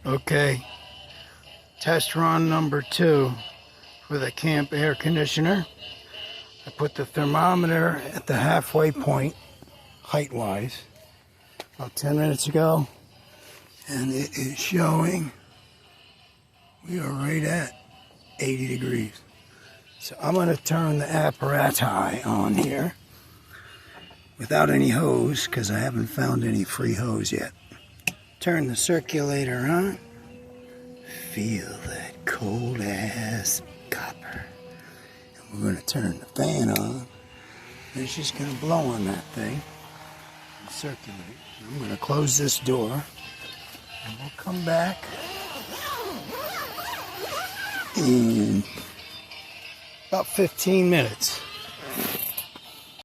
Okay, test run number 2 for the camp air conditioner. I put the thermometer at the halfway point, height-wise, about 10 minutes ago, and it is showing we are right at 80 degrees. So I'm going to turn the apparatus on here without any hose because I haven't found any free hose yet. Turn the circulator on. Feel that cold ass copper. And we're going to turn the fan on. And it's just going to blow on that thing and circulate. I'm going to close this door and we'll come back in about 15 minutes.